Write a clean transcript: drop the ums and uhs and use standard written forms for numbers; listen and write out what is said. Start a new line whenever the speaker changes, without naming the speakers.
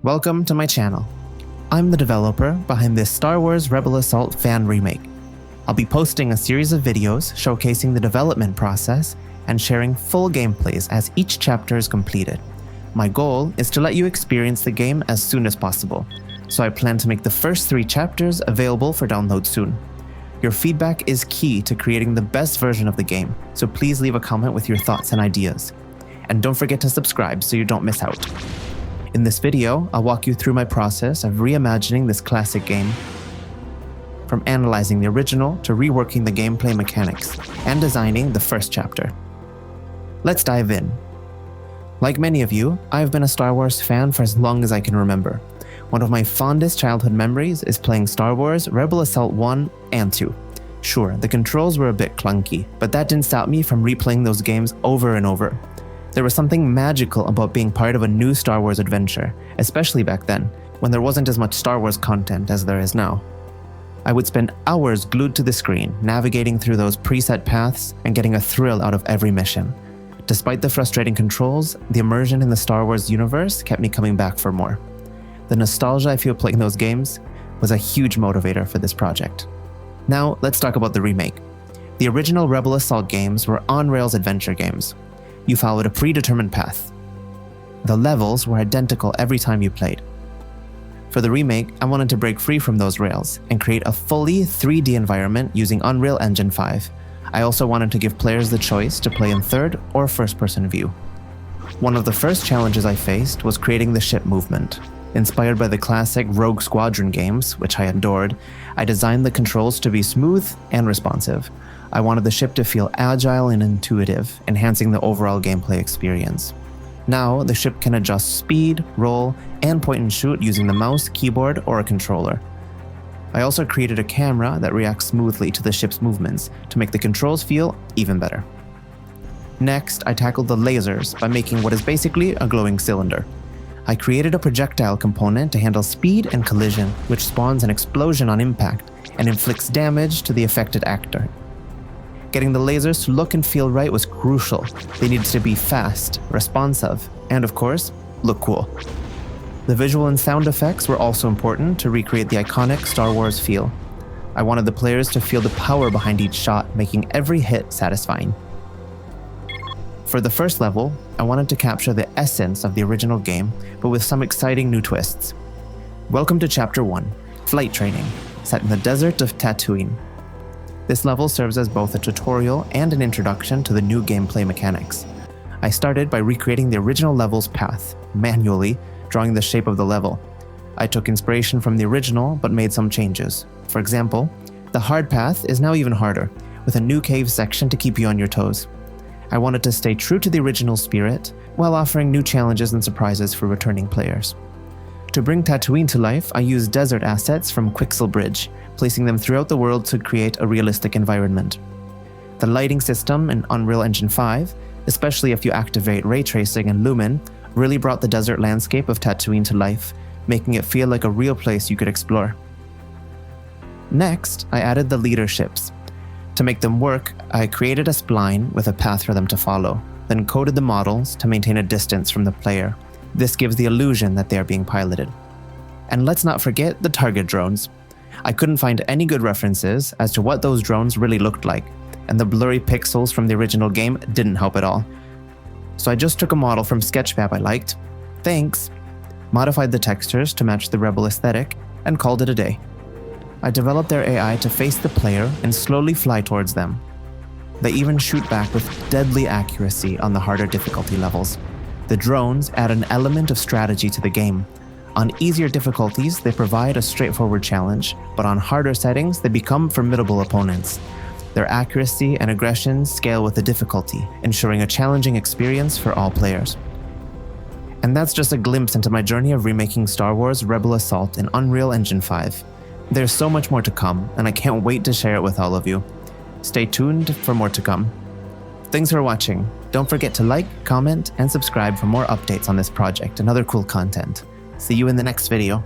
Welcome to my channel. I'm the developer behind this Star Wars Rebel Assault fan remake. I'll be posting a series of videos showcasing the development process and sharing full gameplays as each chapter is completed. My goal is to let you experience the game as soon as possible, so I plan to make the first 3 chapters available for download soon. Your feedback is key to creating the best version of the game, so please leave a comment with your thoughts and ideas. And don't forget to subscribe so you don't miss out. In this video, I'll walk you through my process of reimagining this classic game, from analyzing the original to reworking the gameplay mechanics, and designing the first chapter. Let's dive in. Like many of you, I've been a Star Wars fan for as long as I can remember. One of my fondest childhood memories is playing Star Wars Rebel Assault 1 and 2. Sure, the controls were a bit clunky, but that didn't stop me from replaying those games over and over. There was something magical about being part of a new Star Wars adventure, especially back then, when there wasn't as much Star Wars content as there is now. I would spend hours glued to the screen, navigating through those preset paths and getting a thrill out of every mission. Despite the frustrating controls, the immersion in the Star Wars universe kept me coming back for more. The nostalgia I feel playing those games was a huge motivator for this project. Now, let's talk about the remake. The original Rebel Assault games were on-rails adventure games. You followed a predetermined path. The levels were identical every time you played. For the remake, I wanted to break free from those rails and create a fully 3D environment using Unreal Engine 5. I also wanted to give players the choice to play in third or first-person view. One of the first challenges I faced was creating the ship movement. Inspired by the classic Rogue Squadron games, which I adored, I designed the controls to be smooth and responsive. I wanted the ship to feel agile and intuitive, enhancing the overall gameplay experience. Now, the ship can adjust speed, roll, and point and shoot using the mouse, keyboard, or a controller. I also created a camera that reacts smoothly to the ship's movements to make the controls feel even better. Next, I tackled the lasers by making what is basically a glowing cylinder. I created a projectile component to handle speed and collision, which spawns an explosion on impact and inflicts damage to the affected actor. Getting the lasers to look and feel right was crucial. They needed to be fast, responsive, and of course, look cool. The visual and sound effects were also important to recreate the iconic Star Wars feel. I wanted the players to feel the power behind each shot, making every hit satisfying. For the first level, I wanted to capture the essence of the original game, but with some exciting new twists. Welcome to Chapter 1, Flight Training, set in the desert of Tatooine. This level serves as both a tutorial and an introduction to the new gameplay mechanics. I started by recreating the original level's path, manually drawing the shape of the level. I took inspiration from the original, but made some changes. For example, the hard path is now even harder, with a new cave section to keep you on your toes. I wanted to stay true to the original spirit, while offering new challenges and surprises for returning players. To bring Tatooine to life, I used desert assets from Quixel Bridge, placing them throughout the world to create a realistic environment. The lighting system in Unreal Engine 5, especially if you activate ray tracing and lumen, really brought the desert landscape of Tatooine to life, making it feel like a real place you could explore. Next, I added the leaderships. To make them work, I created a spline with a path for them to follow, then coded the models to maintain a distance from the player. This gives the illusion that they are being piloted. And let's not forget the target drones. I couldn't find any good references as to what those drones really looked like, and the blurry pixels from the original game didn't help at all. So I just took a model from Sketchfab I liked, thanks, modified the textures to match the Rebel aesthetic, and called it a day. I developed their AI to face the player and slowly fly towards them. They even shoot back with deadly accuracy on the harder difficulty levels. The drones add an element of strategy to the game. On easier difficulties, they provide a straightforward challenge, but on harder settings, they become formidable opponents. Their accuracy and aggression scale with the difficulty, ensuring a challenging experience for all players. And that's just a glimpse into my journey of remaking Star Wars Rebel Assault in Unreal Engine 5. There's so much more to come, and I can't wait to share it with all of you. Stay tuned for more to come. Thanks for watching. Don't forget to like, comment, and subscribe for more updates on this project and other cool content. See you in the next video.